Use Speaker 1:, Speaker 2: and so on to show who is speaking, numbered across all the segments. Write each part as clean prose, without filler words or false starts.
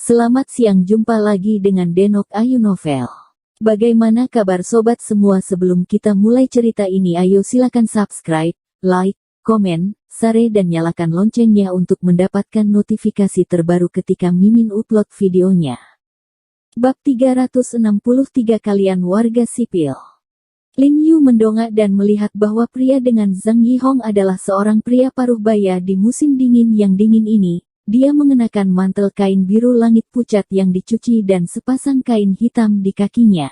Speaker 1: Selamat siang, jumpa lagi dengan Denok Ayu Novel. Bagaimana kabar sobat semua? Sebelum kita mulai cerita ini, ayo silakan subscribe, like, komen, share dan nyalakan loncengnya untuk mendapatkan notifikasi terbaru ketika Mimin upload videonya. Bab 363 Kalian Warga Sipil. Lin Yu mendongak dan melihat bahwa pria dengan Zhang Yihong adalah seorang pria paruh baya di musim dingin yang dingin ini. Dia mengenakan mantel kain biru langit pucat yang dicuci dan sepasang kain hitam di kakinya.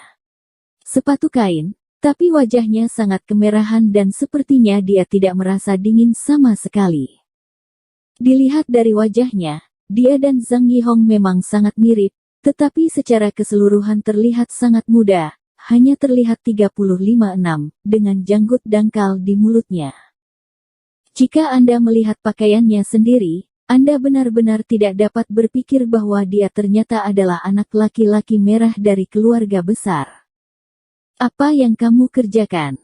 Speaker 1: Sepatu kain, tapi wajahnya sangat kemerahan dan sepertinya dia tidak merasa dingin sama sekali. Dilihat dari wajahnya, dia dan Zhang Yihong memang sangat mirip, tetapi secara keseluruhan terlihat sangat muda, hanya terlihat 35-6, dengan janggut dangkal di mulutnya. Jika Anda melihat pakaiannya sendiri, Anda benar-benar tidak dapat berpikir bahwa dia ternyata adalah anak laki-laki merah dari keluarga besar. Apa yang kamu kerjakan?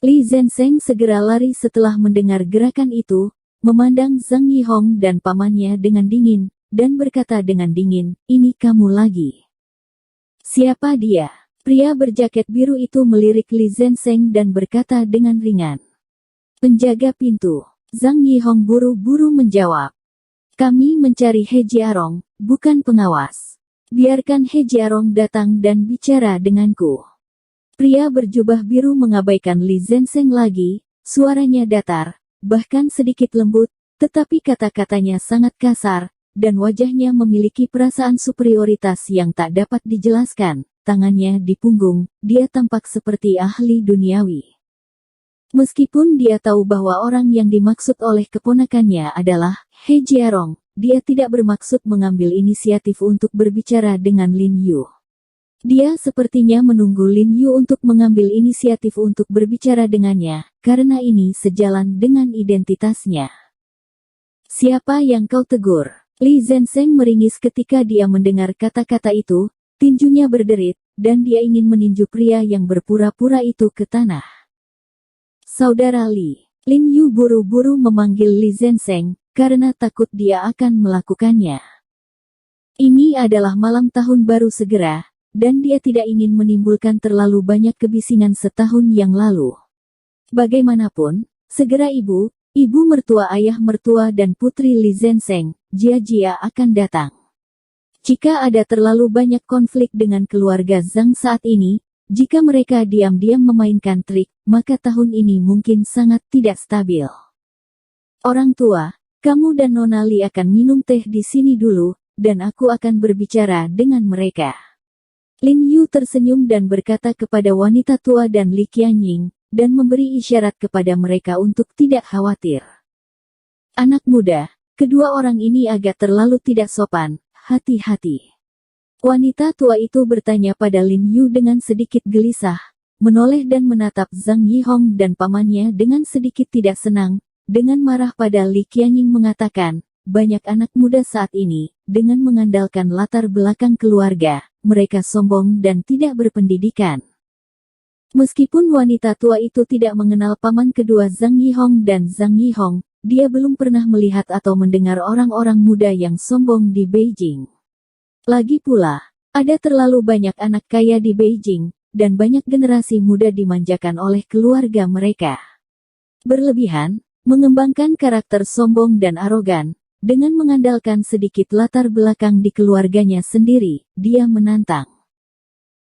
Speaker 1: Li Zhensheng segera lari setelah mendengar gerakan itu, memandang Zhang Yihong dan pamannya dengan dingin, dan berkata dengan dingin, "Ini kamu lagi." "Siapa dia?" Pria berjaket biru itu melirik Li Zhensheng dan berkata dengan ringan. "Penjaga pintu." Zhang Yihong buru-buru menjawab. "Kami mencari He Jiarong, bukan pengawas. Biarkan He Jiarong datang dan bicara denganku." Pria berjubah biru mengabaikan Li Zhensheng lagi, suaranya datar, bahkan sedikit lembut, tetapi kata-katanya sangat kasar, dan wajahnya memiliki perasaan superioritas yang tak dapat dijelaskan. Tangannya di punggung, dia tampak seperti ahli duniawi. Meskipun dia tahu bahwa orang yang dimaksud oleh keponakannya adalah He Jiarong, dia tidak bermaksud mengambil inisiatif untuk berbicara dengan Lin Yu. Dia sepertinya menunggu Lin Yu untuk mengambil inisiatif untuk berbicara dengannya, karena ini sejalan dengan identitasnya. "Siapa yang kau tegur?" Li Zhensheng meringis ketika dia mendengar kata-kata itu, tinjunya berderit, dan dia ingin meninju pria yang berpura-pura itu ke tanah. "Saudara Li." Lin Yu buru-buru memanggil Li Zhensheng, karena takut dia akan melakukannya. Ini adalah malam tahun baru segera, dan dia tidak ingin menimbulkan terlalu banyak kebisingan setahun yang lalu. Bagaimanapun, segera ibu mertua, ayah mertua dan putri Li Zhensheng, Jia akan datang. Jika ada terlalu banyak konflik dengan keluarga Zhang saat ini, jika mereka diam-diam memainkan trik, maka tahun ini mungkin sangat tidak stabil. "Orang tua, kamu dan Nona Li akan minum teh di sini dulu, dan aku akan berbicara dengan mereka." Lin Yu tersenyum dan berkata kepada wanita tua dan Li Qianying, dan memberi isyarat kepada mereka untuk tidak khawatir. "Anak muda, kedua orang ini agak terlalu tidak sopan, hati-hati." Wanita tua itu bertanya pada Lin Yu dengan sedikit gelisah, menoleh dan menatap Zhang Yihong dan pamannya dengan sedikit tidak senang, dengan marah pada Li Qianying mengatakan, "Banyak anak muda saat ini, dengan mengandalkan latar belakang keluarga, mereka sombong dan tidak berpendidikan." Meskipun wanita tua itu tidak mengenal paman kedua Zhang Yihong dan Zhang Yihong, dia belum pernah melihat atau mendengar orang-orang muda yang sombong di Beijing. Lagi pula, ada terlalu banyak anak kaya di Beijing, dan banyak generasi muda dimanjakan oleh keluarga mereka. Berlebihan, mengembangkan karakter sombong dan arogan, dengan mengandalkan sedikit latar belakang di keluarganya sendiri, dia menantang.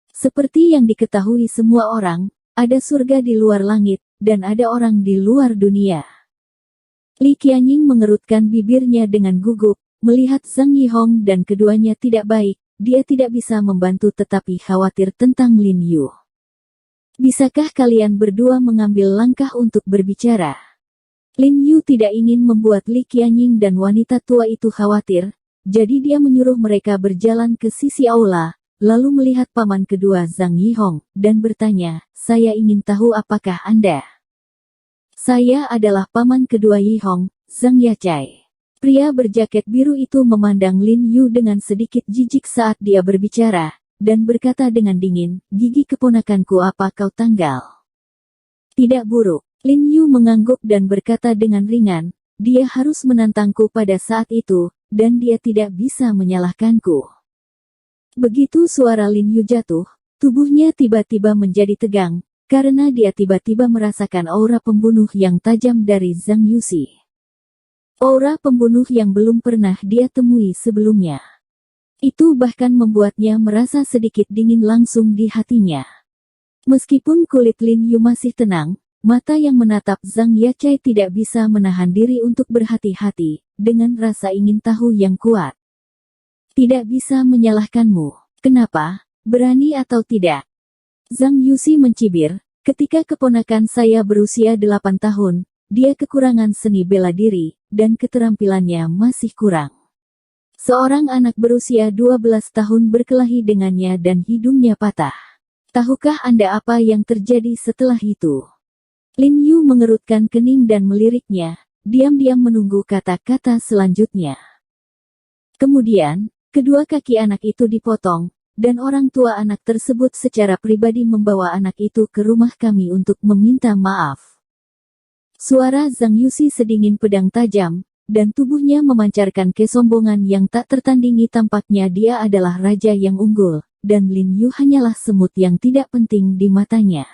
Speaker 1: Seperti yang diketahui semua orang, ada surga di luar langit, dan ada orang di luar dunia. Li Qianying mengerutkan bibirnya dengan gugup, melihat Zhang Yihong dan keduanya tidak baik, dia tidak bisa membantu tetapi khawatir tentang Lin Yu. "Bisakah kalian berdua mengambil langkah untuk berbicara?" Lin Yu tidak ingin membuat Li Qianying dan wanita tua itu khawatir, jadi dia menyuruh mereka berjalan ke sisi aula, lalu melihat paman kedua Zhang Yihong, dan bertanya, "Saya ingin tahu apakah Anda?" "Saya adalah paman kedua Yihong, Zhang Yachai." Pria berjaket biru itu memandang Lin Yu dengan sedikit jijik saat dia berbicara, dan berkata dengan dingin, "Gigi keponakanku apa kau tanggal?" "Tidak buruk." Lin Yu mengangguk dan berkata dengan ringan, "Dia harus menantangku pada saat itu, dan dia tidak bisa menyalahkanku." Begitu suara Lin Yu jatuh, tubuhnya tiba-tiba menjadi tegang, karena dia tiba-tiba merasakan aura pembunuh yang tajam dari Zhang Yuxi. Aura pembunuh yang belum pernah dia temui sebelumnya. Itu bahkan membuatnya merasa sedikit dingin langsung di hatinya. Meskipun kulit Lin Yu masih tenang, mata yang menatap Zhang Yachai tidak bisa menahan diri untuk berhati-hati, dengan rasa ingin tahu yang kuat. Tidak bisa menyalahkanmu. Kenapa? Berani atau tidak? Zhang Yuxi mencibir, ketika keponakan saya berusia 8 tahun, dia kekurangan seni bela diri, dan keterampilannya masih kurang. Seorang anak berusia 12 tahun berkelahi dengannya dan hidungnya patah. Tahukah Anda apa yang terjadi setelah itu? Lin Yu mengerutkan kening dan meliriknya, diam-diam menunggu kata-kata selanjutnya. Kemudian, kedua kaki anak itu dipotong, dan orang tua anak tersebut secara pribadi membawa anak itu ke rumah kami untuk meminta maaf. Suara Zhang Yuxi sedingin pedang tajam, dan tubuhnya memancarkan kesombongan yang tak tertandingi. Tampaknya dia adalah raja yang unggul, dan Lin Yu hanyalah semut yang tidak penting di matanya.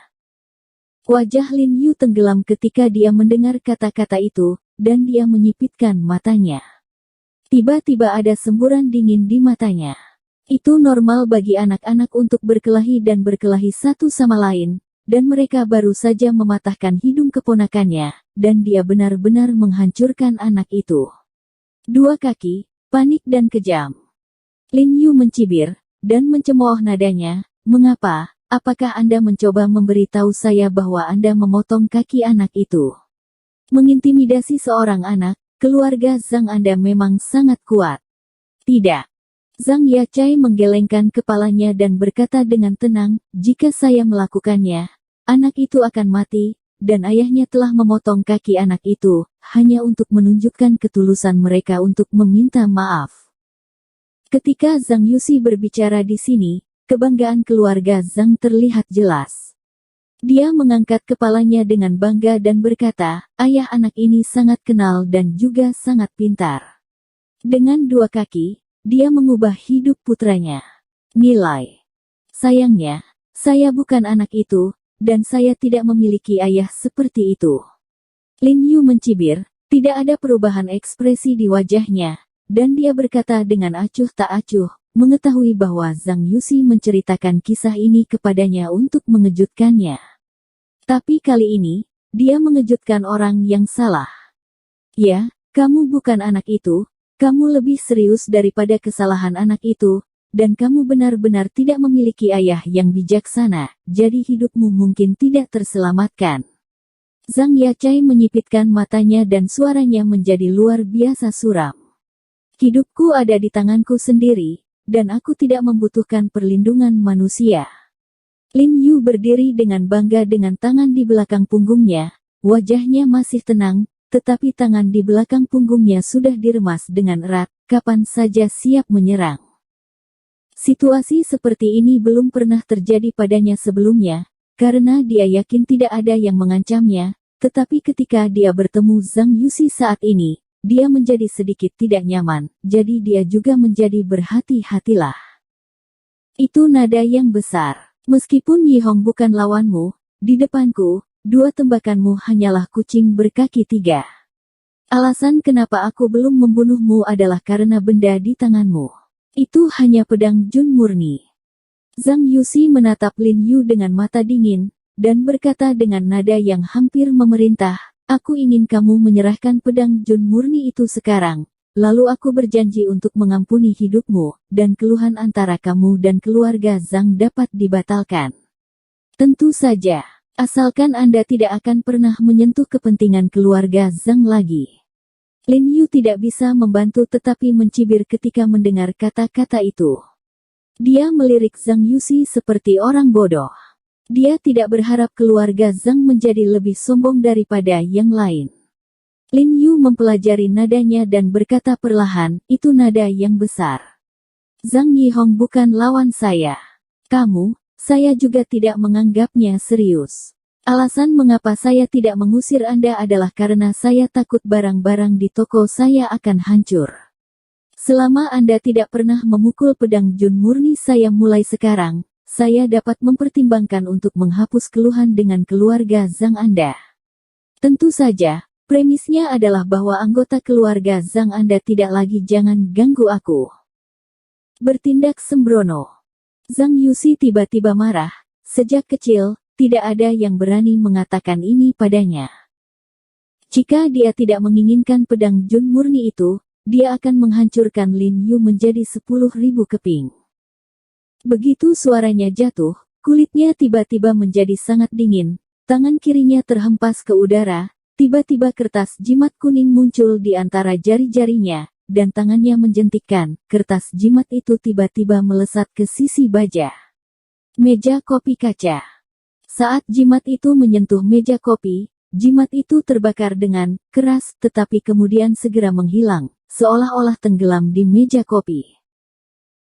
Speaker 1: Wajah Lin Yu tenggelam ketika dia mendengar kata-kata itu, dan dia menyipitkan matanya. Tiba-tiba ada semburan dingin di matanya. Itu normal bagi anak-anak untuk berkelahi dan berkelahi satu sama lain, dan mereka baru saja mematahkan hidung keponakannya, dan dia benar-benar menghancurkan anak itu. Dua kaki, panik dan kejam. Lin Yu mencibir, dan mencemooh nadanya, mengapa? Apakah Anda mencoba memberitahu saya bahwa Anda memotong kaki anak itu? Mengintimidasi seorang anak, keluarga Zhang Anda memang sangat kuat. Tidak. Zhang Yachai menggelengkan kepalanya dan berkata dengan tenang, jika saya melakukannya, anak itu akan mati, dan ayahnya telah memotong kaki anak itu, hanya untuk menunjukkan ketulusan mereka untuk meminta maaf. Ketika Zhang Yuxi berbicara di sini, kebanggaan keluarga Zhang terlihat jelas. Dia mengangkat kepalanya dengan bangga dan berkata, ayah anak ini sangat kenal dan juga sangat pintar. Dengan dua kaki, dia mengubah hidup putranya. Nilai. Sayangnya, saya bukan anak itu, dan saya tidak memiliki ayah seperti itu. Lin Yu mencibir, tidak ada perubahan ekspresi di wajahnya, dan dia berkata dengan acuh tak acuh, mengetahui bahwa Zhang Yuxi menceritakan kisah ini kepadanya untuk mengejutkannya. Tapi kali ini, dia mengejutkan orang yang salah. Ya, kamu bukan anak itu, kamu lebih serius daripada kesalahan anak itu, dan kamu benar-benar tidak memiliki ayah yang bijaksana, jadi hidupmu mungkin tidak terselamatkan. Zhang Yachai menyipitkan matanya dan suaranya menjadi luar biasa suram. Hidupku ada di tanganku sendiri, dan aku tidak membutuhkan perlindungan manusia. Lin Yu berdiri dengan bangga dengan tangan di belakang punggungnya, wajahnya masih tenang, tetapi tangan di belakang punggungnya sudah diremas dengan erat, kapan saja siap menyerang. Situasi seperti ini belum pernah terjadi padanya sebelumnya, karena dia yakin tidak ada yang mengancamnya, tetapi ketika dia bertemu Zhang Yuxi saat ini, dia menjadi sedikit tidak nyaman, jadi dia juga menjadi berhati-hatilah. Itu nada yang besar. Meskipun Yi Hong bukan lawanmu, di depanku, dua tembakanmu hanyalah kucing berkaki tiga. Alasan kenapa aku belum membunuhmu adalah karena benda di tanganmu. Itu hanya pedang Jun murni. Zhang Yuxi menatap Lin Yu dengan mata dingin, dan berkata dengan nada yang hampir memerintah, aku ingin kamu menyerahkan pedang Jun murni itu sekarang, lalu aku berjanji untuk mengampuni hidupmu, dan keluhan antara kamu dan keluarga Zhang dapat dibatalkan. Tentu saja. Asalkan Anda tidak akan pernah menyentuh kepentingan keluarga Zhang lagi. Lin Yu tidak bisa membantu tetapi mencibir ketika mendengar kata-kata itu. Dia melirik Zhang Yuxi seperti orang bodoh. Dia tidak berharap keluarga Zhang menjadi lebih sombong daripada yang lain. Lin Yu mempelajari nadanya dan berkata perlahan, itu nada yang besar. Zhang Yihong bukan lawan saya. Saya juga tidak menganggapnya serius. Alasan mengapa saya tidak mengusir Anda adalah karena saya takut barang-barang di toko saya akan hancur. Selama Anda tidak pernah memukul pedang Jun murni saya mulai sekarang, saya dapat mempertimbangkan untuk menghapus keluhan dengan keluarga Zhang Anda. Tentu saja, premisnya adalah bahwa anggota keluarga Zhang Anda tidak lagi jangan ganggu aku. Bertindak sembrono. Zhang Yuxi tiba-tiba marah. Sejak kecil, tidak ada yang berani mengatakan ini padanya. Jika dia tidak menginginkan pedang Jun murni itu, dia akan menghancurkan Lin Yu menjadi 10.000 keping. Begitu suaranya jatuh, kulitnya tiba-tiba menjadi sangat dingin, tangan kirinya terhempas ke udara, tiba-tiba kertas jimat kuning muncul di antara jari-jarinya, dan tangannya menjentikkan, kertas jimat itu tiba-tiba melesat ke sisi baja meja kopi kaca. Saat jimat itu menyentuh meja kopi, jimat itu terbakar dengan keras tetapi kemudian segera menghilang, seolah-olah tenggelam di meja kopi.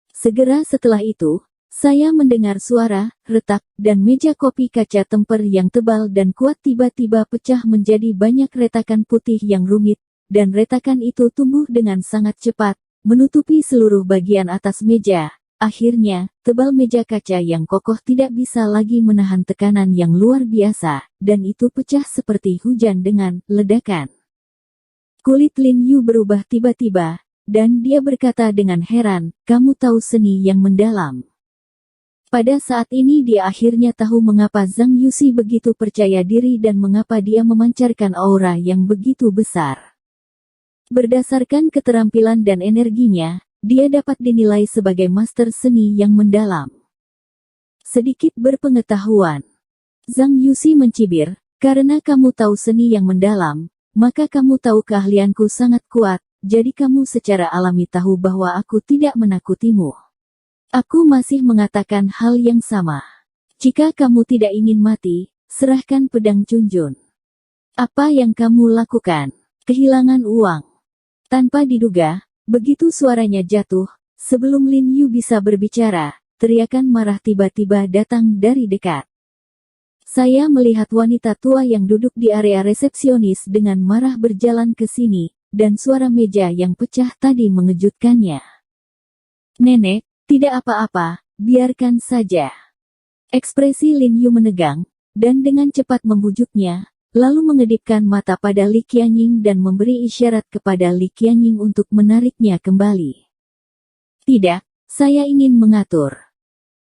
Speaker 1: Segera setelah itu, saya mendengar suara, retak, dan meja kopi kaca temper yang tebal dan kuat tiba-tiba pecah menjadi banyak retakan putih yang rumit, dan retakan itu tumbuh dengan sangat cepat, menutupi seluruh bagian atas meja. Akhirnya, tebal meja kaca yang kokoh tidak bisa lagi menahan tekanan yang luar biasa, dan itu pecah seperti hujan dengan ledakan. Kulit Lin Yu berubah tiba-tiba, dan dia berkata dengan heran, "Kamu tahu seni yang mendalam." Pada saat ini dia akhirnya tahu mengapa Zhang Yuxi begitu percaya diri dan mengapa dia memancarkan aura yang begitu besar. Berdasarkan keterampilan dan energinya, dia dapat dinilai sebagai master seni yang mendalam. Sedikit berpengetahuan. Zhang Yuxi mencibir, "Karena kamu tahu seni yang mendalam, maka kamu tahu keahlianku sangat kuat, jadi kamu secara alami tahu bahwa aku tidak menakutimu. Aku masih mengatakan hal yang sama. Jika kamu tidak ingin mati, serahkan pedang Junjun." Apa yang kamu lakukan? Kehilangan uang. Tanpa diduga, begitu suaranya jatuh, sebelum Lin Yu bisa berbicara, teriakan marah tiba-tiba datang dari dekat. Saya melihat wanita tua yang duduk di area resepsionis dengan marah berjalan ke sini, dan suara meja yang pecah tadi mengejutkannya. "Nenek, tidak apa-apa, biarkan saja." Ekspresi Lin Yu menegang, dan dengan cepat membujuknya, lalu mengedipkan mata pada Li Qianying dan memberi isyarat kepada Li Qianying untuk menariknya kembali. "Tidak, saya ingin mengatur."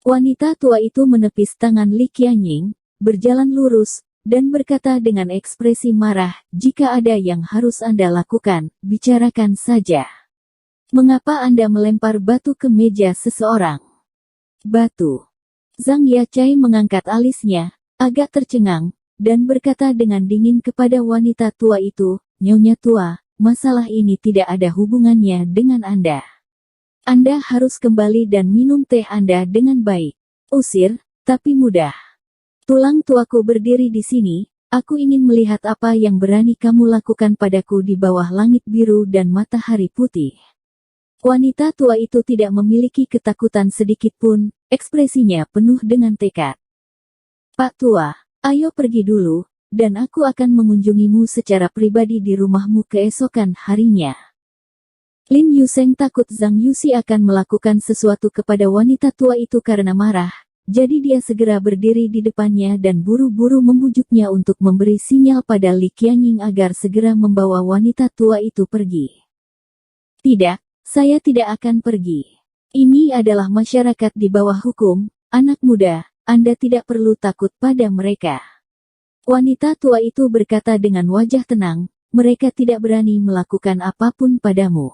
Speaker 1: Wanita tua itu menepis tangan Li Qianying, berjalan lurus, dan berkata dengan ekspresi marah, "Jika ada yang harus Anda lakukan, bicarakan saja. Mengapa Anda melempar batu ke meja seseorang?" "Batu." Zhang Yachai mengangkat alisnya, agak tercengang, dan berkata dengan dingin kepada wanita tua itu, "Nyonya tua, masalah ini tidak ada hubungannya dengan Anda. Anda harus kembali dan minum teh Anda dengan baik." "Usir, tapi mudah. Tulang tuaku berdiri di sini, aku ingin melihat apa yang berani kamu lakukan padaku di bawah langit biru dan matahari putih." Wanita tua itu tidak memiliki ketakutan sedikit pun, ekspresinya penuh dengan tekad. "Pak tua, ayo pergi dulu, dan aku akan mengunjungimu secara pribadi di rumahmu keesokan harinya." Lin Yuseng takut Zhang Yuxi akan melakukan sesuatu kepada wanita tua itu karena marah, jadi dia segera berdiri di depannya dan buru-buru membujuknya untuk memberi sinyal pada Li Qianying agar segera membawa wanita tua itu pergi. "Tidak, saya tidak akan pergi. Ini adalah masyarakat di bawah hukum, anak muda, Anda tidak perlu takut pada mereka." Wanita tua itu berkata dengan wajah tenang, "Mereka tidak berani melakukan apapun padamu."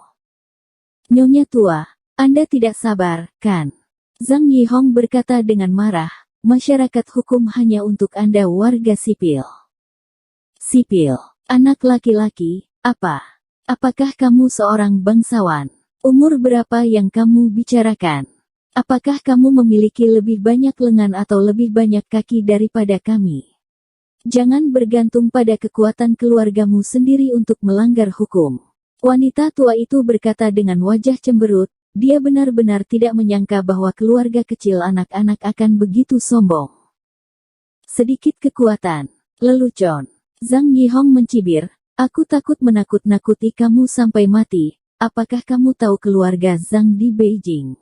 Speaker 1: "Nyonya tua, Anda tidak sabar, kan?" Zhang Yihong berkata dengan marah, "Masyarakat hukum hanya untuk Anda warga sipil." "Sipil? Anak laki-laki, apa? Apakah kamu seorang bangsawan? Umur berapa yang kamu bicarakan? Apakah kamu memiliki lebih banyak lengan atau lebih banyak kaki daripada kami? Jangan bergantung pada kekuatan keluargamu sendiri untuk melanggar hukum." Wanita tua itu berkata dengan wajah cemberut, dia benar-benar tidak menyangka bahwa keluarga kecil anak-anak akan begitu sombong. "Sedikit kekuatan, lelucon." Zhang Yihong mencibir, "Aku takut menakut-nakuti kamu sampai mati. Apakah kamu tahu keluarga Zhang di Beijing?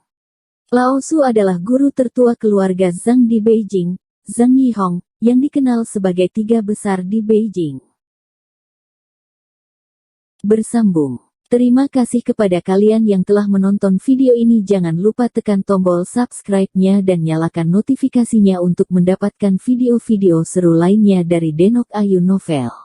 Speaker 1: Lao Su adalah guru tertua keluarga Zhang di Beijing, Zhang Yihong, yang dikenal sebagai tiga besar di Beijing. Bersambung. Terima kasih kepada kalian yang telah menonton video ini. Jangan lupa tekan tombol subscribe-nya dan nyalakan notifikasinya untuk mendapatkan video-video seru lainnya dari Denok Ayu Novel.